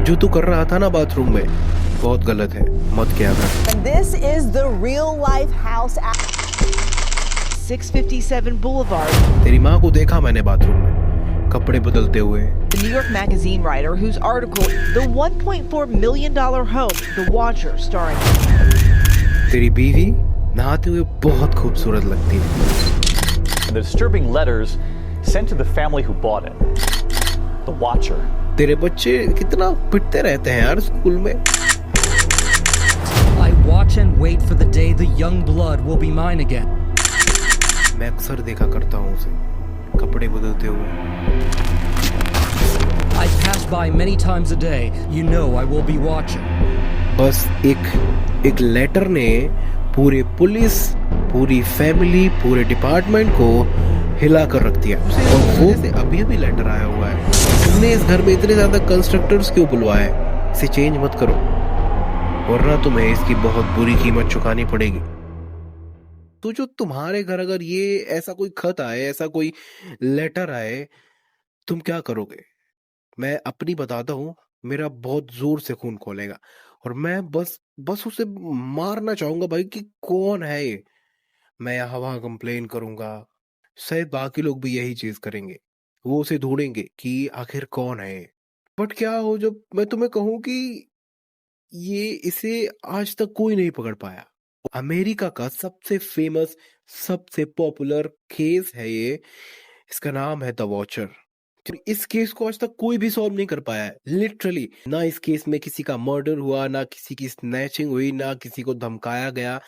जो तू कर रहा था ना बाथरूम में, बहुत गलत है, मत किया कर। And this is the real life house at 657 Boulevard. तेरी माँ को देखा मैंने बाथरूम में कपड़े बदलते हुए। The New York Magazine writer whose article, The $1.4 million Home, The Watcher, starring. तेरी बीवी नहाते हुए बहुत खूबसूरत लगती है। The disturbing letters sent to the family who bought it. The Watcher. तेरे बच्चे कितना पिटते रहते हैं यार स्कूल में। I watch and wait for the day the young blood will be mine again. मैं अक्सर देखा करता हूँ उसे कपड़े बदलते हुए। I pass by many times a day. You know I will be watching. बस एक लेटर ने पूरे पुलिस, पूरी फैमिली, पूरे डिपार्टमेंट को हिला कर रख दिया। और वो से अभी अभी लेटर आया हुआ है, तुमने इस घर में इतने ज्यादा कंस्ट्रक्टर्स क्यों बुलवाए? इसे चेंज मत करो वरना तुम्हें इसकी बहुत बुरी कीमत चुकानी पड़ेगी। तो जो तुम्हारे घर अगर ये ऐसा कोई खत आए, ऐसा कोई लेटर आए, तुम क्या करोगे? मैं अपनी बताता हूँ, मेरा बहुत जोर से खून खोलेगा और मैं बस उसे मारना चाहूंगा भाई कि कौन है ये। मैं यहाँ वहां कंप्लेन करूंगा, शायद बाकी लोग भी यही चीज करेंगे, वो उसे ढूंढेंगे कि आखिर कौन है ये। बट क्या हो जब मैं तुम्हें कहूं कि ये इसे आज तक कोई नहीं पकड़ पाया। अमेरिका का सबसे फेमस, सबसे पॉपुलर केस है ये, इसका नाम है द वॉचर। इस केस को आज तक कोई भी सॉल्व नहीं कर पाया है, लिटरली। ना इस केस में किसी का मर्डर हुआ, ना किसी की स्नैचिंग हुई, ना किसी को धमकाया गया,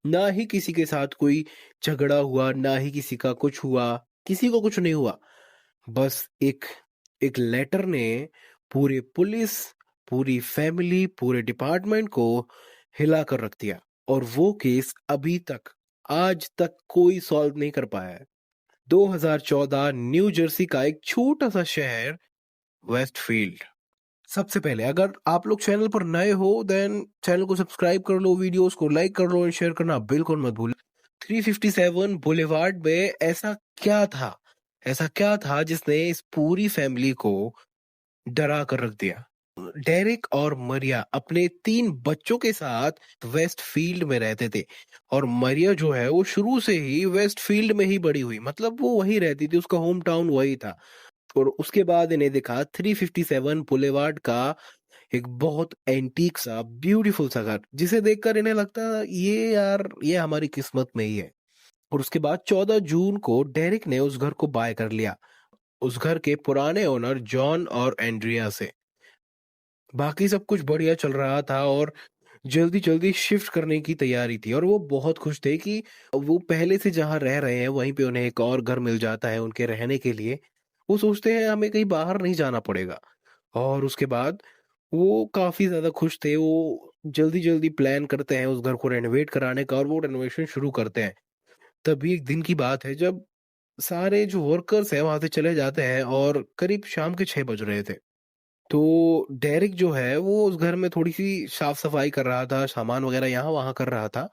ना ही किसी के साथ कोई झगड़ा हुआ, ना ही किसी का कुछ हुआ, किसी को कुछ नहीं हुआ। बस एक लेटर ने पूरे पुलिस, पूरी फैमिली, पूरे डिपार्टमेंट को हिला कर रख दिया और वो केस अभी तक, आज तक कोई सॉल्व नहीं कर पाया है। 2014 न्यू जर्सी का एक छोटा सा शहर वेस्टफील्ड। सबसे पहले अगर आप लोग चैनल पर नए हो देन चैनल को सब्सक्राइब कर लो, वीडियोस को लाइक कर लो और शेयर करना बिल्कुल मत भूलो। 357 बुलेवार्ड में ऐसा क्या था जिसने इस पूरी फैमिली को डरा कर रख दिया? डेरिक और मरिया अपने 3 बच्चों के साथ वेस्टफील्ड में रहते थे और मरिया जो है वो शुरू से ही वेस्टफील्ड में ही बड़ी हुई, मतलब वो वहीं रहती थी, उसका होम टाउन वही था। और उसके बाद इन्हें दिखा 357 बुलेवार्ड का एक बहुत एंटीक सा ब्यूटीफुल सा घर, जिसे देखकर इन्हें लगता ये यार ये हमारी किस्मत में ही है। और उसके बाद 14 जून को डेरिक ने उस घर को बाय कर लिया, उस घर के पुराने ओनर जॉन और एंड्रिया से। बाकी सब कुछ बढ़िया चल रहा था और जल्दी जल्दी शिफ्ट करने की तैयारी थी और वो बहुत खुश थे कि वो पहले से जहाँ रह रहे हैं वहीं पे उन्हें एक और घर मिल जाता है उनके रहने के लिए। वो सोचते हैं हमें कहीं बाहर नहीं जाना पड़ेगा। और उसके बाद वो काफी ज्यादा खुश थे, वो जल्दी जल्दी प्लान करते हैं उस घर को रेनोवेट कराने का और वो रेनोवेशन शुरू करते हैं। तभी एक दिन की बात है जब सारे जो वर्कर्स हैं वहां से चले जाते हैं और करीब शाम के 6 बज रहे थे। तो डेरिक जो है वो उस घर में थोड़ी सी साफ सफाई कर रहा था, सामान वगैरह यहाँ वहां कर रहा था।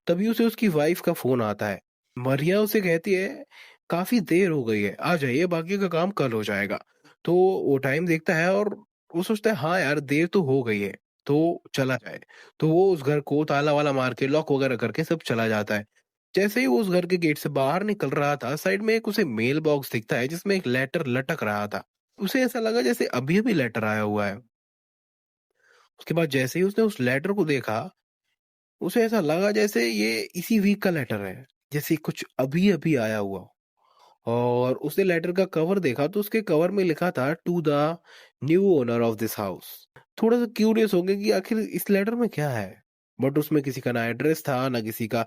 तभी उसे उसकी वाइफ का फोन आता है। मरिया उसे कहती है काफी देर हो गई है, आ जाइए, बाकी का काम कल हो जाएगा। तो वो टाइम देखता है और वो सोचता है हाँ यार देर तो हो गई है, तो चला जाए। तो वो उस घर को ताला वाला मार के लॉक वगैरह करके सब चला जाता है। जैसे ही वो उस घर के गेट से बाहर निकल रहा था, साइड में एक उसे मेल बॉक्स दिखता है जिसमें एक लेटर लटक रहा था। उसे ऐसा लगा जैसे अभी अभी लेटर आया हुआ है। उसके बाद जैसे ही उसने उस लेटर को देखा, उसे ऐसा लगा जैसे ये इसी वीक का लेटर है, जैसे कुछ अभी अभी आया हुआ। और उसने लेटर का कवर देखा तो उसके कवर में लिखा था to the new owner of this house. थोड़ा सा क्यूरियस हो गया कि आखिर इस लेटर में क्या है, बट उसमें किसी का ना एड्रेस था ना किसी का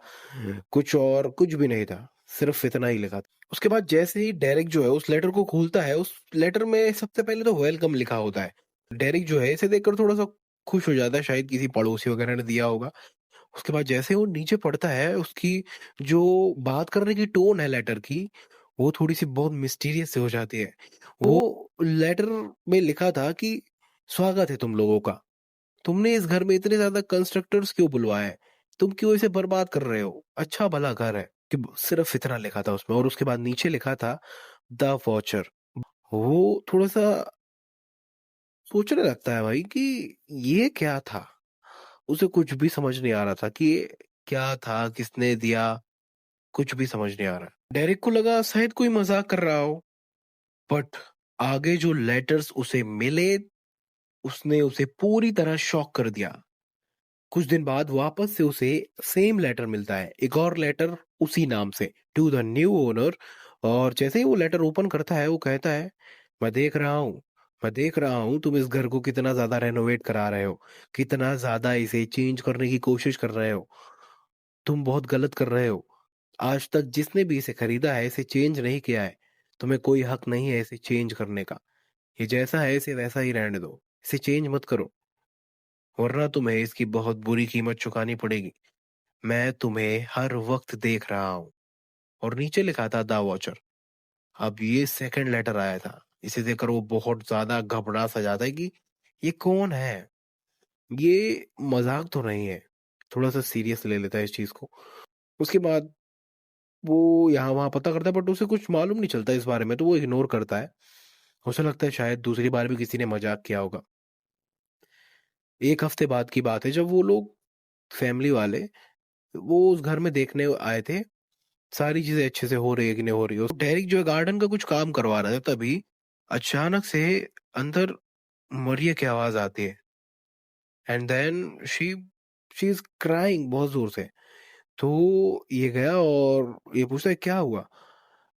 कुछ, और कुछ भी नहीं था, सिर्फ इतना ही लिखा था। उसके बाद जैसे ही डेरिक जो है उस लेटर को खोलता है, उस लेटर में सबसे पहले तो वेलकम लिखा होता है। डेरिक जो है इसे देखकर थोड़ा सा खुश हो जाता है, शायद किसी पड़ोसी वगैरह ने दिया होगा। उसके बाद जैसे वो नीचे पढ़ता है, उसकी जो बात करने की टोन है लेटर की, वो थोड़ी सी बहुत मिस्टीरियस से हो जाती है। वो लेटर में लिखा था कि स्वागत है तुम लोगों का, तुमने इस घर में इतने ज्यादा कंस्ट्रक्टर्स क्यों बुलवाए हैं? तुम क्यों इसे बर्बाद कर रहे हो? अच्छा भला घर है। कि सिर्फ इतना लिखा था उसमें और उसके बाद नीचे लिखा था द वॉचर। वो थोड़ा सा सोचने लगता है भाई कि ये क्या था। उसे कुछ भी समझ नहीं आ रहा था कि ये क्या था, किसने दिया, कुछ भी समझ नहीं आ रहा। डेरिक को लगा शायद कोई मजाक कर रहा हो, बट आगे जो लेटर्स उसे मिले उसने उसे पूरी तरह शॉक कर दिया। कुछ दिन बाद वापस से उसे सेम लेटर मिलता है, एक और लेटर उसी नाम से, टू द न्यू ओनर। और जैसे ही वो लेटर ओपन करता है वो कहता है, मैं देख रहा हूँ तुम इस घर को कितना ज्यादा रेनोवेट करा रहे हो, कितना ज्यादा इसे चेंज करने की कोशिश कर रहे हो। तुम बहुत गलत कर रहे हो। आज तक जिसने भी इसे खरीदा है इसे चेंज नहीं किया है। तुम्हें कोई हक नहीं है इसे चेंज करने का। ये जैसा है इसे वैसा ही रहने दो, इसे चेंज मत करो, वरना तुम्हें इसकी बहुत बुरी कीमत चुकानी पड़ेगी। मैं तुम्हें हर वक्त देख रहा हूं। और नीचे लिखा था द वॉचर। अब ये सेकंड लेटर आया था। इसे देखकर वो बहुत ज्यादा घबरा सा जाता है कि ये कौन है, ये मजाक तो नहीं है। थोड़ा सा सीरियस ले लेता है इस चीज को। उसके बाद वो यहाँ वहां पता करता है, बट उसे कुछ मालूम नहीं चलता इस बारे में, तो वो इग्नोर करता है। उसे लगता है शायद दूसरी बार भी किसी ने मजाक किया होगा। एक हफ्ते बाद की बात है जब वो लोग, फैमिली वाले, वो उस घर में देखने आए थे सारी चीजें अच्छे से हो रही है कि नहीं हो रही हो। डेरिक जो है गार्डन का कुछ काम करवा रहा था, तभी अचानक से अंदर मरिया की आवाज आती है। And then she is crying बहुत जोर से। तो ये गया और ये पूछता है क्या हुआ।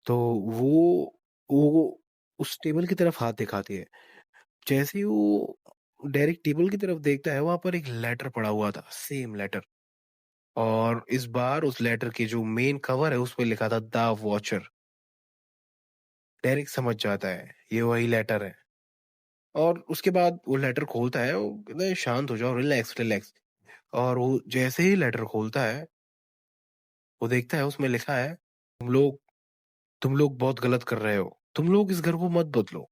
तो वो उस टेबल की तरफ हाथ दिखाती है। जैसे ही वो डायरेक्ट टेबल की तरफ देखता है वहां पर एक लेटर पड़ा हुआ था, सेम लेटर। और इस बार उस लेटर के जो मेन कवर है उस पर लिखा था द वॉचर। डायरेक्ट समझ जाता है ये वही लेटर है। और उसके बाद वो लेटर खोलता है, वो कहता है शांत हो जाओ, रिलैक्स रिलैक्स। और वो जैसे ही लेटर खोलता है वो देखता है उसमें लिखा है, तुम लोग बहुत गलत कर रहे हो, तुम लोग इस घर को मत बदलो।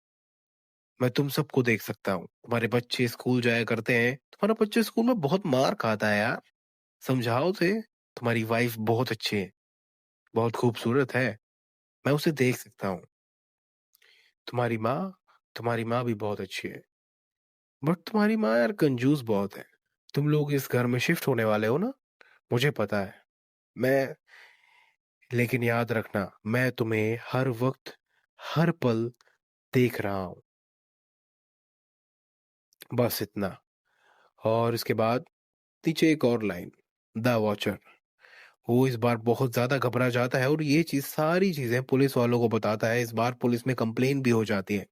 मैं तुम सबको देख सकता हूँ, तुम्हारे बच्चे स्कूल जाया करते हैं, तुम्हारा बच्चे स्कूल में बहुत मार खाता है यार, समझाओ उसे। तुम्हारी वाइफ बहुत अच्छी है, बहुत खूबसूरत है, मैं उसे देख सकता हूँ। तुम्हारी माँ तुम्हारी माँ भी बहुत अच्छी है, बट तुम्हारी माँ यार कंजूस बहुत है। तुम लोग इस घर में शिफ्ट होने वाले हो ना, मुझे पता है। मैं लेकिन याद रखना, मैं तुम्हें हर वक्त हर पल देख रहा हूँ। बस इतना। और इसके बाद नीचे एक और लाइन, द वॉचर। वो इस बार बहुत ज्यादा घबरा जाता है और ये चीज सारी चीजें पुलिस वालों को बताता है। इस बार पुलिस में कंप्लेन भी हो जाती है।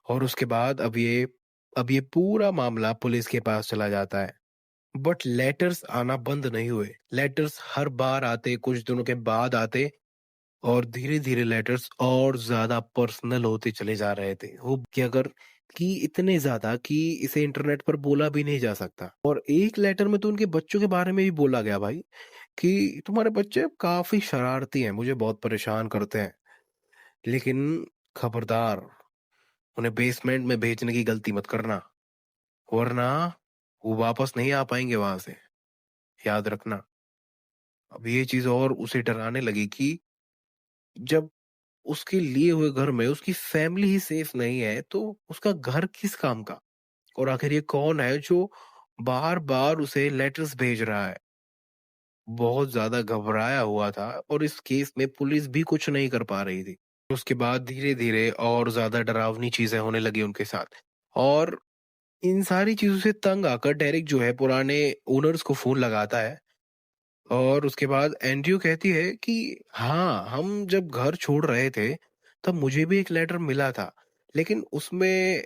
और उसके बाद अब ये पूरा मामला पुलिस के पास चला जाता है। बट लेटर्स आना बंद नहीं हुए। लेटर्स हर बार आते, कुछ दिनों के बाद आते, और धीरे धीरे लेटर्स और ज्यादा पर्सनल होते चले जा रहे थे। वो कि अगर कि इतने ज्यादा कि इसे इंटरनेट पर बोला भी नहीं जा सकता। और एक लेटर में तो उनके बच्चों के बारे में भी बोला गया भाई, कि तुम्हारे बच्चे काफी शरारती हैं, मुझे बहुत परेशान करते हैं, लेकिन खबरदार उन्हें बेसमेंट में भेजने की गलती मत करना, वरना वो वापस नहीं आ पाएंगे वहां से, याद रखना। अब ये चीज और उसे डराने लगी कि जब उसके लिए हुए घर में उसकी फैमिली ही सेफ नहीं है तो उसका घर किस काम का। और आखिर ये कौन है जो बार बार उसे लेटर्स भेज रहा है। बहुत ज्यादा घबराया हुआ था और इस केस में पुलिस भी कुछ नहीं कर पा रही थी। उसके बाद धीरे धीरे और ज्यादा डरावनी चीजें होने लगी उनके साथ। और इन सारी चीजों से तंग आकर डेरिक जो है पुराने ओनर्स को फोन लगाता है। और उसके बाद एंड्रयू कहती है कि हाँ, हम जब घर छोड़ रहे थे तब मुझे भी एक लेटर मिला था, लेकिन उसमें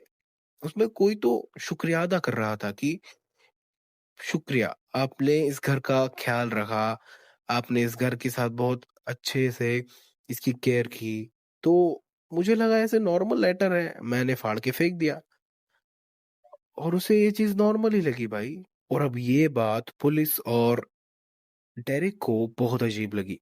उसमें कोई तो शुक्रिया अदा कर रहा था कि शुक्रिया, आपने इस घर का ख्याल रखा, आपने इस घर के साथ बहुत अच्छे से इसकी केयर की। तो मुझे लगा ऐसे नॉर्मल लेटर है, मैंने फाड़ के फेंक दिया। और उसे ये चीज नॉर्मल ही लगी भाई। और अब ये बात पुलिस और डेरिक को बहुत अजीब लगी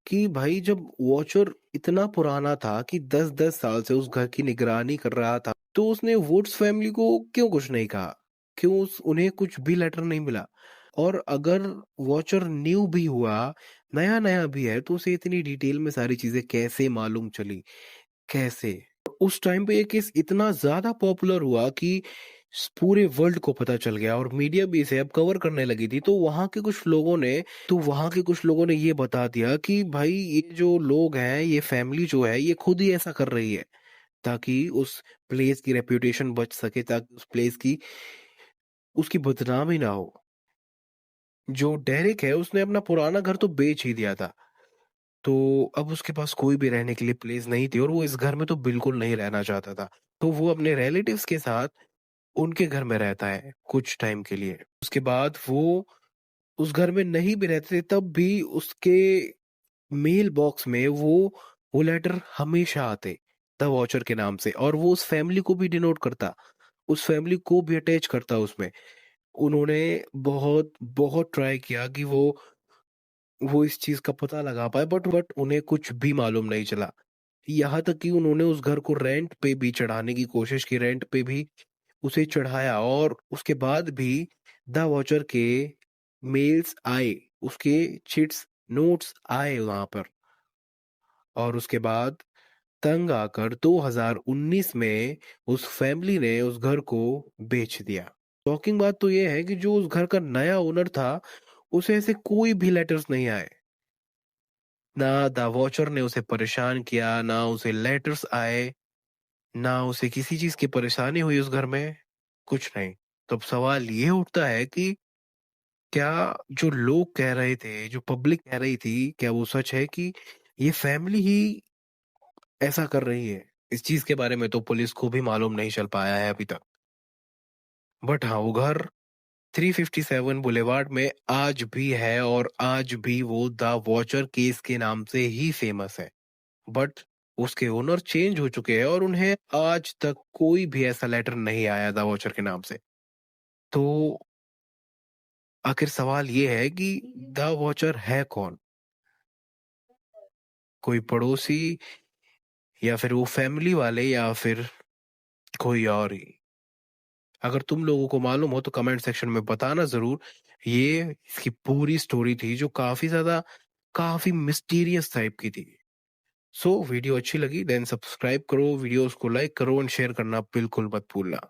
कि भाई जब वॉचर इतना पुराना था कि 10-10 साल से उस घर की निगरानी कर रहा था, तो उसने वुड्स फैमिली को क्यों कुछ नहीं कहा, क्यों उन्हें कुछ भी लेटर नहीं मिला। और अगर वॉचर न्यू भी हुआ, नया नया भी है, तो उसे इतनी डिटेल में सारी चीजें कैसे मालूम चली, कैसे। और उस टाइम पे ये केस इतना ज़्यादा पॉपुलर हुआ कि पूरे वर्ल्ड को पता चल गया और मीडिया भी इसे अब कवर करने लगी थी। तो वहाँ के कुछ लोगों ने ये बता दिया कि भाई ये जो लोग हैं, ये फैमिली जो है, ये खुद ही ऐसा कर रही है ताकि उस प्लेस की रेपुटेशन बच सके, ताकि उस प्लेस की उसकी बदनामी ना हो। जो डेरिक है उसने अपना पुराना घर तो बेच ही दिया था। तो अब उसके पास कोई भी रहने के लिए प्लेस नहीं थी और वो इस घर में तो बिल्कुल नहीं रहना चाहता था। तो वो अपने रिलेटिव्स के साथ उनके घर में रहता है कुछ टाइम के लिए। उसके बाद वो उस घर में नहीं भी रहते थे तब भी उसके मेल बॉक्स में वो लेटर हमेशा आते द वॉचर के नाम से और वो उस फैमिली को भी डिनोट करता, उस फैमिली को भी अटैच करता उसमें। उन्होंने बहुत बहुत ट्राई किया कि वो इस चीज का पता लगा पाए बट उन्हें कुछ भी मालूम नहीं चला। यहाँ तक कि उन्होंने उस घर को रेंट पे भी चढ़ाने की कोशिश की, रेंट पे भी उसे चढ़ाया और उसके बाद भी द वॉचर के मेल्स आए, उसके चिट्स नोट्स आए वहां पर। और उसके बाद तंग आकर 2019 में उस फैमिली ने उस घर को बेच दिया। शॉकिंग बात तो यह है कि जो उस घर का नया ओनर था उसे ऐसे कोई भी लेटर्स नहीं आए, ना द वॉचर ने उसे परेशान किया, ना उसे लेटर्स आए, ना उसे किसी चीज की परेशानी हुई उस घर में, कुछ नहीं। तो अब सवाल ये उठता है कि क्या जो लोग कह रहे थे, जो पब्लिक कह रही थी, क्या वो सच है कि ये फैमिली ही ऐसा कर रही है? इस चीज के बारे में तो पुलिस को भी मालूम नहीं चल पाया है अभी तक। बट हाँ, वो घर 357 बुलेवार्ड में आज भी है और आज भी वो द वॉचर केस के नाम से ही फेमस है। बट उसके ओनर चेंज हो चुके हैं और उन्हें आज तक कोई भी ऐसा लेटर नहीं आया द वॉचर के नाम से। तो आखिर सवाल ये है कि द वॉचर है कौन? कोई पड़ोसी या फिर वो फैमिली वाले या फिर कोई और ही? अगर तुम लोगों को मालूम हो तो कमेंट सेक्शन में बताना जरूर। ये इसकी पूरी स्टोरी थी जो काफी मिस्टीरियस टाइप की थी। सो वीडियो अच्छी लगी देन सब्सक्राइब करो, वीडियोस को लाइक करो एंड शेयर करना बिल्कुल मत भूलना।